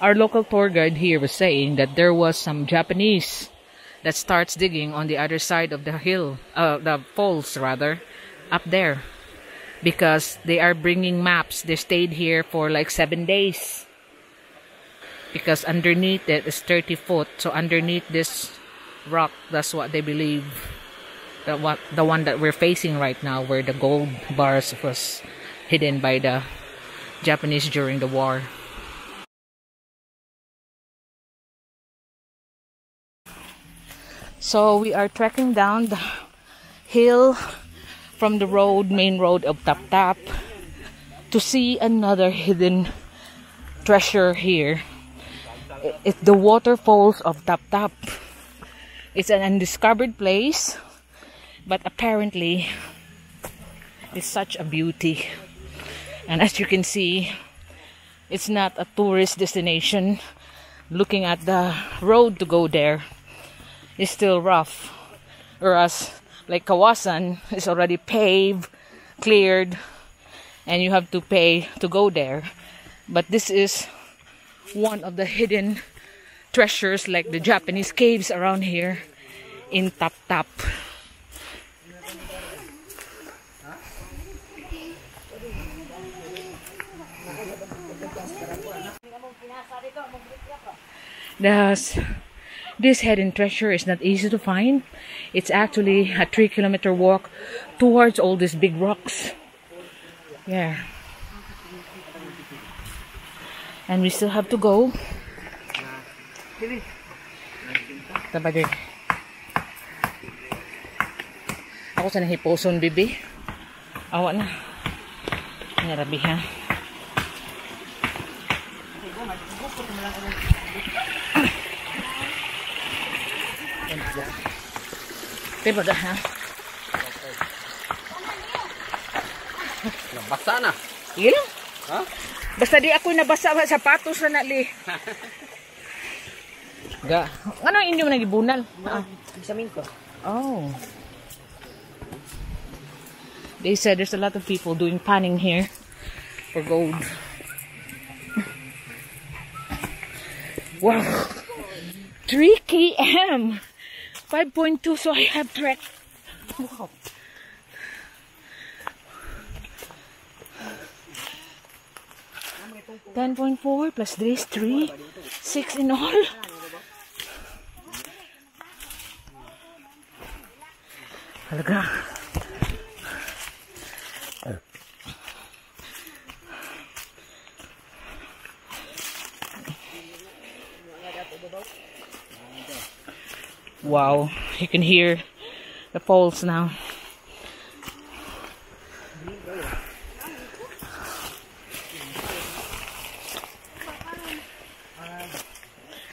Our local tour guide here was saying that there was some Japanese that starts digging on the other side of the hill, the falls rather, up there. Because they are bringing maps. They stayed here for like 7 days. Because underneath it is 30 foot. So underneath this rock, that's what they believe. The one that we're facing right now, where the gold bars was hidden by the Japanese during the war. So we are trekking down the hill from the main road of Tap Tap, to see another hidden treasure here. It's the waterfalls of Tap Tap. It's an undiscovered place, but apparently it's such a beauty. And as you can see, it's not a tourist destination. Looking at the road to go there, it's still rough. Whereas like Kawasan is already paved, cleared, and you have to pay to go there. But this is one of the hidden treasures, like the Japanese caves around here in Tap Tap. This hidden treasure is not easy to find. It's actually a 3-kilometer walk towards all these big rocks. Yeah. And we still have to go. Tabadir. Ako sa nahiposon, bibi. Awa na. Narabi ha. Tiba dah ha. Basa na. Iya lang. Ha? Basta di ako nabasa sa sapatos na nali. Ga. Ano inyo man nagibunal? Saminto. Oh. They said there's a lot of people doing panning here for gold. Wow. 3 km. 5.2, so I have trekked. Wow. $10.4 plus this 3, 6 in all. Talaga. Wow, you can hear the falls now.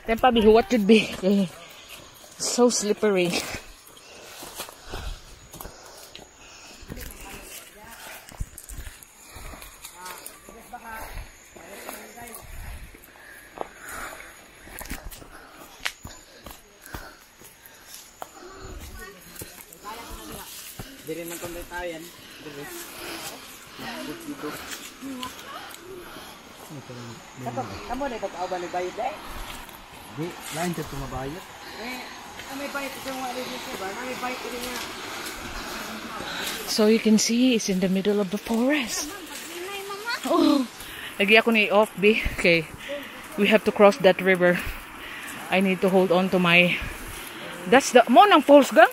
Tempa bihu, what should be? Okay. So slippery. Dire man kon tayo yan. Dire. Dito. Kamu na ito kauban ni bayad eh? Di, lain ito mabayad. May bayad ito yung wali dito ba? May bayad ito niya. So you can see it's in the middle of the forest. Oh, lagi ako ni off B. Okay, we have to cross that river. I need to hold on to my. That's the mo nang falls gang.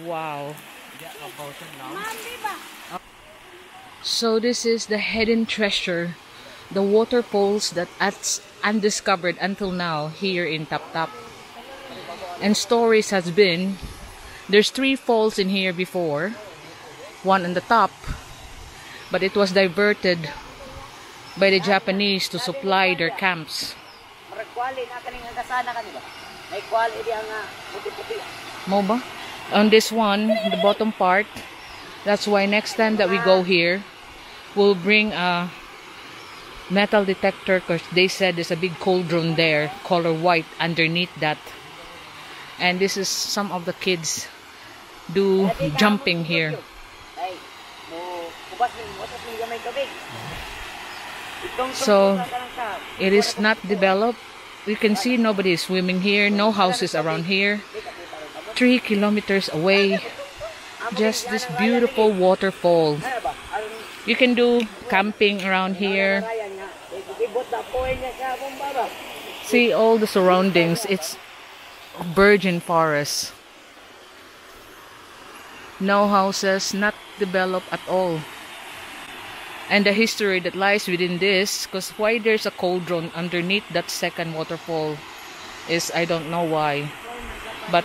Wow. So this is the hidden treasure, the waterfalls that are undiscovered until now here in Tap Tap. And stories has been, there's 3 falls in here before, one on the top, but it was diverted by the Japanese to supply their camps. Mo ba? On this one, the bottom part, that's why next time that we go here, we'll bring a metal detector, because they said there's a big cauldron there, color white underneath that. And this is some of the kids do jumping here. So it is not developed. You can see nobody is swimming here, no houses around here. 3 kilometers away, just this beautiful waterfall. You can do camping around here. See all the surroundings. It's virgin forest. No houses, not developed at all. And the history that lies within this, because why there's a cauldron underneath that second waterfall is I don't know why. But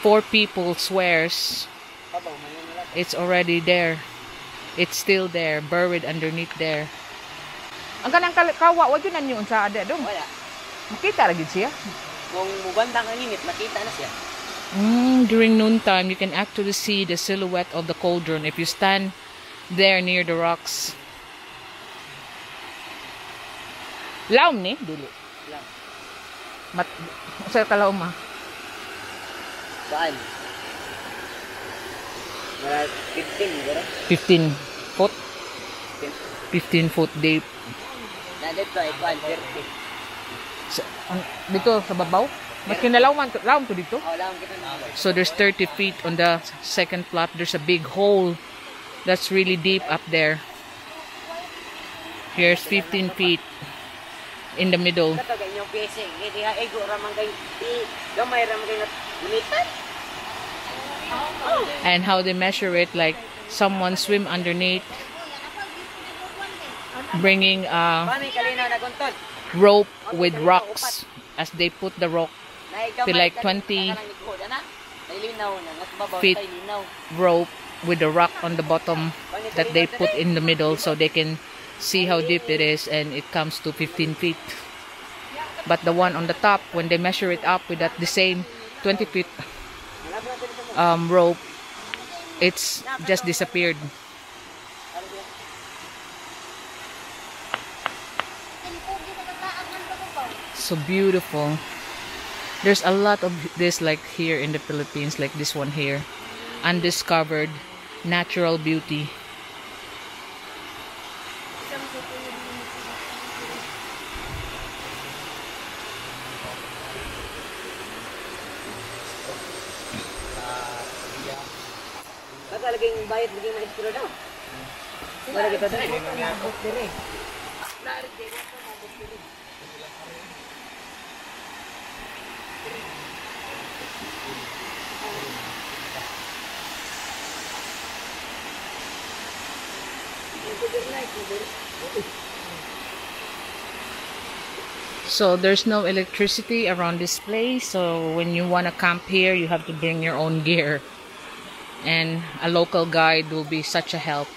4 people swears it's already there. It's still there, buried underneath there. Ang kanang kawa, wag yun nanyo sa ada dong. Makita lagi siya. Kung mubandang ang init, makita na siya. During noontime, you can actually see the silhouette of the cauldron if you stand there near the rocks. Laom ni? Dili. Sa kalaom ma? Saan? 15 foot. 15 foot deep. Dito ay 30. Dito sa babaw? Mas kinalawman to dito? So there's 30 feet on the second plot. There's a big hole that's really deep up there. Here's 15 feet in the middle. And how they measure it, like someone swim underneath, bringing a rope with rocks as they put the rock to like 20 feet rope with the rock on the bottom that they put in the middle so they can see how deep it is, and it comes to 15 feet. But the one on the top, when they measure it up with that the same 20 feet rope, it's just disappeared. So beautiful. There's a lot of this like here in the Philippines, like this one here, undiscovered natural beauty. Laging bayad, laging maestro daw. Wala kita dali. So there's no electricity around this place, so when you want to camp here, you have to bring your own gear. And a local guide will be such a help.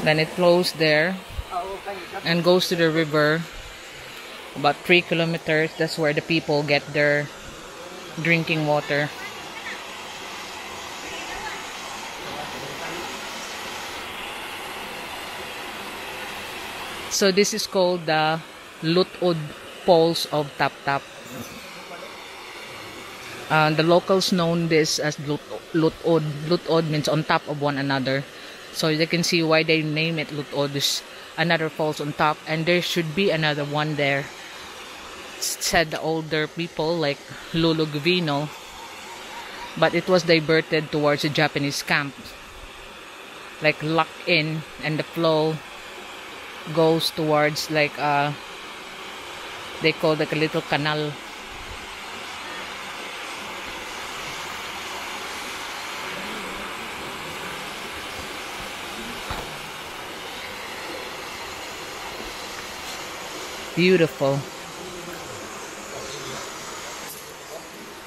Then it flows there and goes to the river. About 3 kilometers, that's where the people get their drinking water. So this is called the Lutod Falls of Tap-Tap. The locals know this as Lutod. Lutod means on top of one another. So you can see why they name it Lutod. There's another falls on top, and there should be another one there, said the older people like Lolo Gavino. But it was diverted towards a Japanese camp, like locked in, and the flow goes towards like they call it a little canal. Beautiful.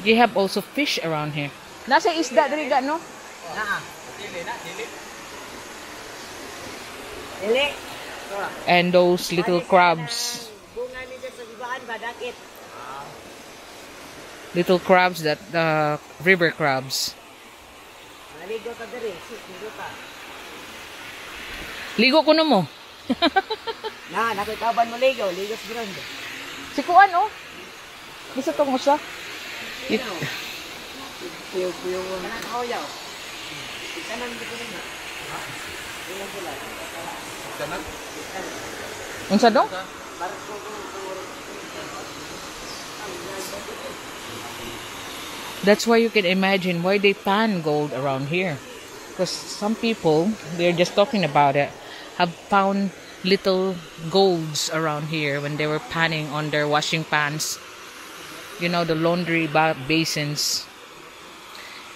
You have also fish around here. Nasa isda diri ga no? Dili. And those little crabs. Little crabs, that river crabs. Ligo ko na mo. Nakakaban mo ligo, ligos grande. Si Kuan oh. Bisa tong usa. It, Puyo-puyo. Oh, yaw. Kanan dito na. Kanan? unsa dong? That's why you can imagine why they pan gold around here. Because some people, they're just talking about it, have found little golds around here when they were panning on their washing pans. You know, the laundry basins.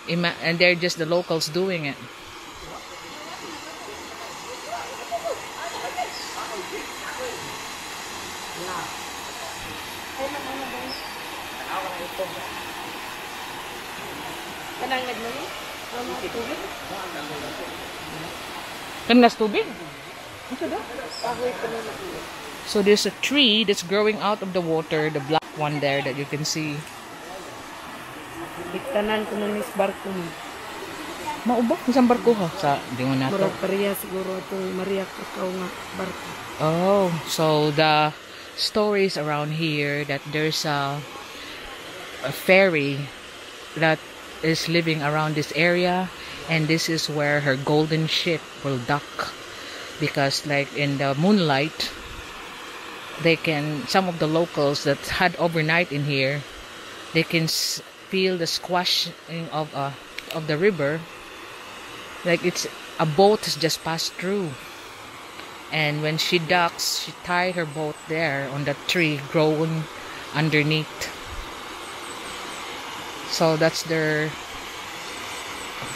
And they're just the locals doing it. Kanlas tubig? So there's a tree that's growing out of the water, the black one there that you can see. Bitanan ko na nis barko mo. Maubak isang barko ha sa di mo nato. Murag pareha siguro itong Maria Kakao nga barko. Oh, so the stories around here that there's a fairy that is living around this area, and this is where her golden ship will dock, because like in the moonlight they can, some of the locals that had overnight in here, they can feel the squashing of the river, like it's a boat has just passed through. And when she docks, she tied her boat there on the tree growing underneath. So that's their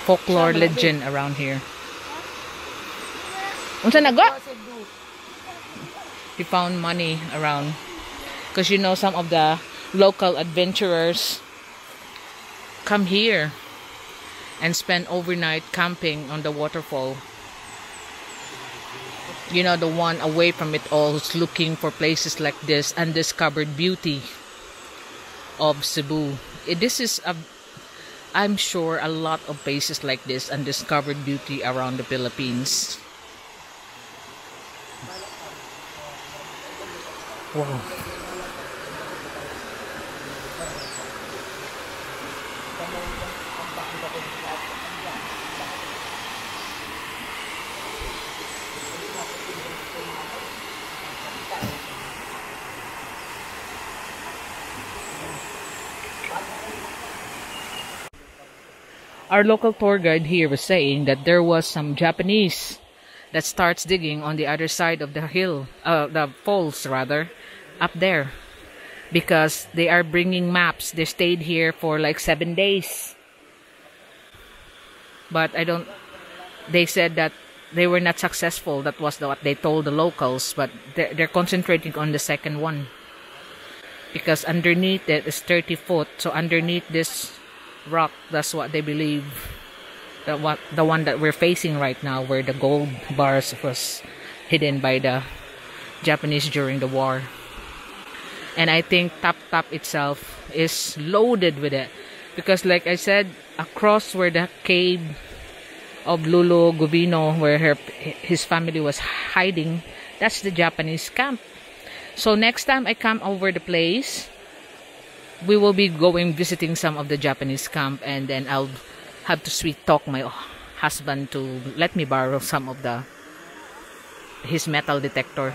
folklore legend around here. Unsa nago? He found money around, because you know some of the local adventurers come here and spend overnight camping on the waterfall. You know, the one away from it all, who's looking for places like this undiscovered beauty of Cebu. This is I'm sure a lot of places like this undiscovered beauty around the Philippines. Wow. Our local tour guide here was saying that there was some Japanese that starts digging on the other side of the hill, the falls rather, up there, because they are bringing maps. They stayed here for like 7 days, but they said that they were not successful. That was what they told the locals, but they're concentrating on the second one, because underneath it is 30 foot. So underneath this rock, that's what they believe, that the one that we're facing right now, where the gold bars was hidden by the Japanese during the war. And I think Tap Tap itself is loaded with it, because like I said, across where the cave of Lulu Govino, where his family was hiding, that's the Japanese camp. So next time I come over the place, we will be visiting some of the Japanese camp, and then I'll have to sweet talk my husband to let me borrow some of his metal detector.